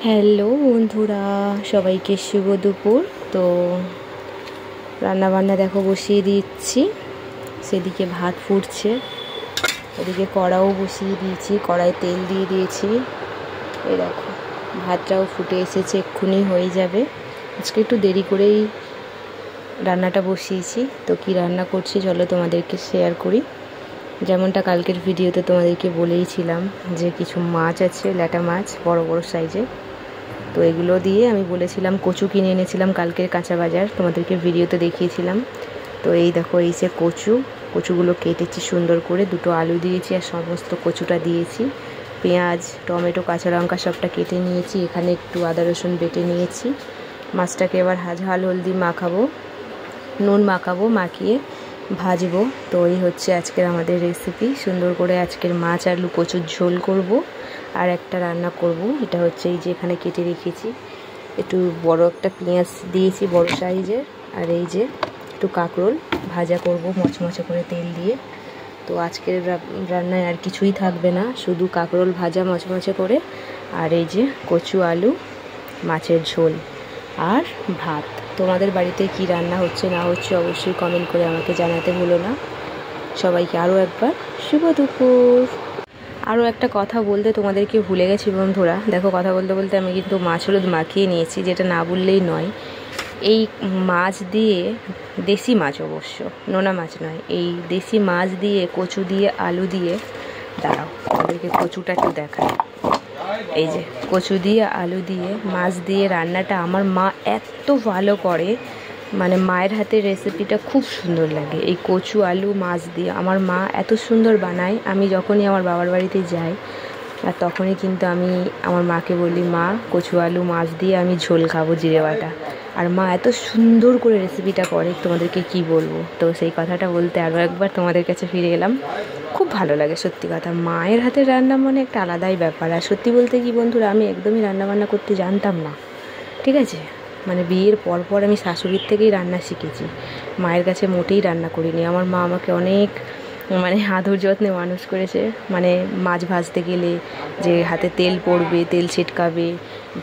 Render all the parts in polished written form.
Hello বন্ধুরা, সবাইকে শুভ দুপুর। তো রান্নাবান্না দেখো বসিয়ে দিচ্ছি। সেদিকে ভাত ফুটছে, এদিকে কড়াও বসিয়ে দিয়েছি, কড়াই তেল দিয়ে দিয়েছি। এই দেখো ভাতটাও ফুটে এসেছে, এক্ষুনি হয়ে যাবে। আজকে একটু দেরি করেই রান্নাটা বসিয়েছি। তো কি রান্না করছি চলো তোমাদেরকে শেয়ার করি। যেমনটা কালকের ভিডিওতে তোমাদেরকে বলেইছিলাম যে কিছু মাছ আছে, ল্যাটা মাছ বড় বড় সাইজের। তো এগুলো দিয়ে আমি বলেছিলাম কচু কিনে এনেছিলাম কালকের কাঁচা বাজার, তোমাদেরকে ভিডিওতে দেখিয়েছিলাম। তো এই দেখো এই যে কচুগুলো কেটেছি সুন্দর করে, দুটো আলু দিয়েছি আর সমস্ত কচুটা দিয়েছি। পেঁয়াজ, টমেটো, কাঁচা লঙ্কা সবটা কেটে নিয়েছি। এখানে একটু আদা রসুন বেটে নিয়েছি। মাছটাকে এবার ঝাল হলদি মাখাবো, নুন মাখাবো, মাখিয়ে ভাজবো। তো এই হচ্ছে আজকের আমাদের রেসিপি। সুন্দর করে আজকের মাছ আলু কচুর ঝোল করব। আর একটা রান্না করব, এটা হচ্ছে এই যে এখানে কেটে রেখেছি একটু বড় একটা পেঁয়াজ দিয়েছি বড় সাইজের। আর এই যে একটু কাঁকরোল ভাজা করব মচমচে করে তেল দিয়ে। তো আজকের রান্নায় আর কিছুই থাকবে না, শুধু কাঁকরোল ভাজা মচমচে করে, আর এই যে কচু আলু মাছের ঝোল আর ভাত। তোমাদের বাড়িতে কি রান্না হচ্ছে না হচ্ছে অবশ্যই কমেন্ট করে আমাকে জানাতে ভুলো না। সবাইকে আরও একবার শুভ দুপুর। আরও একটা কথা বলতে তোমাদেরকে ভুলে গেছি বন্ধুরা, দেখো কথা বলতে বলতে আমি কিন্তু মাছ হলুদ মাখিয়ে নিয়েছি, যেটা না বললেই নয়। এই মাছ দিয়ে, দেশি মাছ অবশ্য, নোনা মাছ নয়, এই দেশি মাছ দিয়ে কচু দিয়ে আলু দিয়ে, দাঁড়াও তোমাদেরকে কচুটা একটু দেখায়। এই যে কচু দিয়ে আলু দিয়ে মাছ দিয়ে রান্নাটা আমার মা এত ভালো করে, মানে মায়ের হাতের রেসিপিটা খুব সুন্দর লাগে। এই কচু আলু মাছ দিয়ে আমার মা এত সুন্দর বানায়। আমি যখনই আমার বাবার বাড়িতে যাই আর তখনই কিন্তু আমি আমার মাকে বলি, মা কচু আলু মাছ দিয়ে আমি ঝোল খাবো জিরে বাটা। আর মা এত সুন্দর করে রেসিপিটা করে, তোমাদেরকে কি বলবো। তো সেই কথাটা বলতে আরও একবার তোমাদের কাছে ফিরে এলাম। খুব ভালো লাগে সত্যি কথা, মায়ের হাতের রান্না মানে একটা আলাদাই ব্যাপার। আর সত্যি বলতে কি বন্ধুরা, আমি একদমই রান্নাবান্না করতে জানতাম না, ঠিক আছে। মানে বিয়ের পর আমি শাশুড়ির থেকেই রান্না শিখেছি, মায়ের কাছে মোটেই রান্না করিনি। আমার মা আমাকে অনেক মানে আদর যত্নে মানুষ করেছে। মানে মাছ ভাজতে গেলে যে হাতে তেল পড়বে, তেল ছিটকাবে,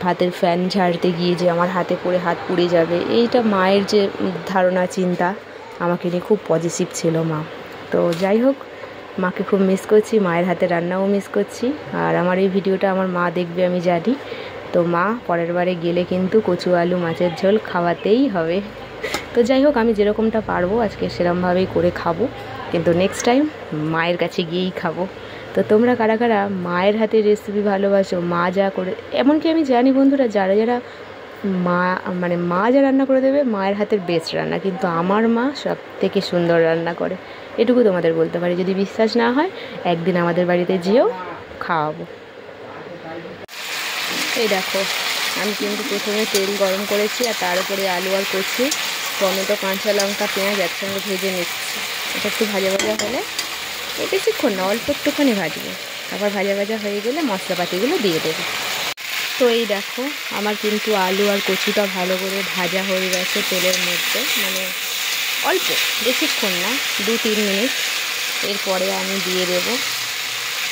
ভাতের ফ্যান ঝাড়তে গিয়ে যে আমার হাতে পড়ে হাত পুড়ে যাবে, এইটা মায়ের যে ধারণা চিন্তা আমাকে নিয়ে খুব পজিটিভ ছিল মা। তো যাই হোক, মাকে খুব মিস করছি, মায়ের হাতে রান্নাও মিস করছি। আর আমার এই ভিডিওটা আমার মা দেখবে আমি জানি। তো মা, পরের বারে গেলে কিন্তু কচু আলু মাছের ঝোল খাওয়াতেই হবে। তো যাই হোক, আমি যেরকমটা পারবো আজকে সেরকমভাবেই করে খাবো, কিন্তু নেক্সট টাইম মায়ের কাছে গিয়েই খাবো। তো তোমরা কারা কারা মায়ের হাতের রেসিপি ভালোবাসো, মা যা করে, এমনকি আমি জানি বন্ধুরা যারা যারা মা যা রান্না করে দেবে মায়ের হাতের বেস্ট রান্না, কিন্তু আমার মা সব থেকে সুন্দর রান্না করে, এটুকু তোমাদের বলতে পারি। যদি বিশ্বাস না হয় একদিন আমাদের বাড়িতে যেও, খাওয়াবো। এই দেখো আমি কিন্তু প্রথমে তেল গরম করেছি আর তার উপরে আলু আর কচু, টমেটো, কাঁচা লঙ্কা, পেঁয়াজ একসঙ্গে ভেজে নিচ্ছি। এটা একটু ভাজা ভাজা হলে, বেশিক্ষণ না, অল্প একটুখানি ভাজবো। তারপর ভাজা ভাজা হয়ে গেলে মশলাপাতিগুলো দিয়ে দেবো। তো এই দেখো আমার কিন্তু আলু আর কচুটা ভালো করে ভাজা হয়ে গেছে তেলের মধ্যে, মানে অল্প, বেশিক্ষণ না, 2-3 মিনিট। এরপরে আমি দিয়ে দেবো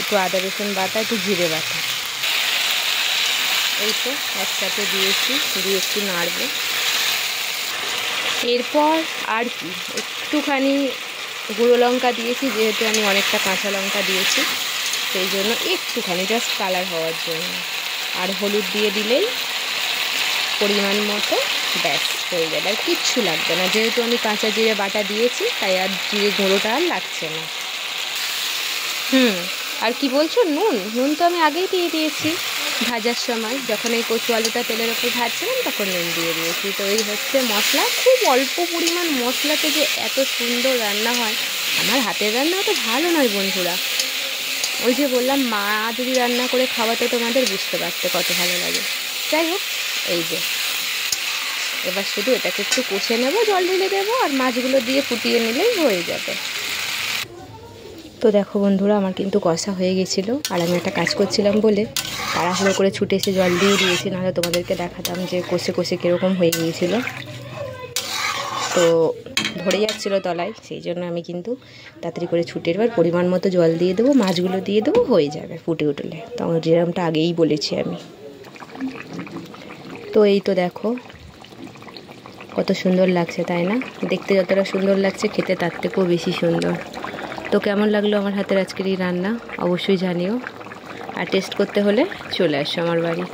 একটু আদা রসুন বাটা, একটু জিরে বাটা। এই তো একসাথে দিয়েছি, দিয়ে একটু নাড়বো। এরপর আর কি, একটুখানি গুঁড়ো লঙ্কা দিয়েছি, যেহেতু আমি অনেকটা কাঁচা লঙ্কা দিয়েছি সেই জন্য একটুখানি, জাস্ট কালার হওয়ার জন্য। আর হলুদ দিয়ে দিলেই পরিমাণ মতো, ব্যাস হয়ে যাবে। আর কিচ্ছু লাগবে না, যেহেতু আমি কাঁচা জিরে বাটা দিয়েছি তাই আর জিরে গুঁড়োটা আর লাগছে না। আর কি বলছো, নুন তো আমি আগেই দিয়ে দিয়েছি ভাজার সময়, যখন এই কচু আলুটা তেলের ওপর ভাজছিলাম তখন নুন দিয়ে দিয়েছি। তো এই হচ্ছে মশলা, খুব অল্প পরিমাণ মশলাতে যে এত সুন্দর রান্না হয়। আমার হাতের রান্না অত ভালো নয় বন্ধুরা, ওই যে বললাম মা যদি রান্না করে খাওয়াতে তোমাদের বুঝতে পারতে কত ভালো লাগে। যাই হোক, এই যে এবার শুধু এটাকে একটু কষে নেবো, জল ঢেলে দেবো আর মাছগুলো দিয়ে ফুটিয়ে নিলেই হয়ে যাবে। তো দেখো বন্ধুরা আমার কিন্তু কষা হয়ে গেছিলো, আর আমি একটা কাজ করছিলাম বলে তাড়াহুড়ো করে ছুটে এসে জল দিয়ে দিয়েছি, নাহলে তোমাদেরকে দেখাতাম যে কষে কষে কীরকম হয়ে গিয়েছিল। তো ধরে যাচ্ছিলো তলায়, সেই জন্য আমি কিন্তু তাড়াতাড়ি করে ছুটে এবার পরিমাণ মতো জল দিয়ে দেবো, মাছগুলো দিয়ে দেবো, হয়ে যাবে ফুটে উঠলে। তো আমার যেরকমটা আগেই বলেছি আমি। তো এই তো দেখো কত সুন্দর লাগছে, তাই না? দেখতে যতটা সুন্দর লাগছে খেতে তার থেকেও বেশি সুন্দর। তো কেমন লাগলো আমার হাতের আজকের এই রান্না অবশ্যই জানিও, আর টেস্ট করতে হলে চলে আসো আমার বাড়ি।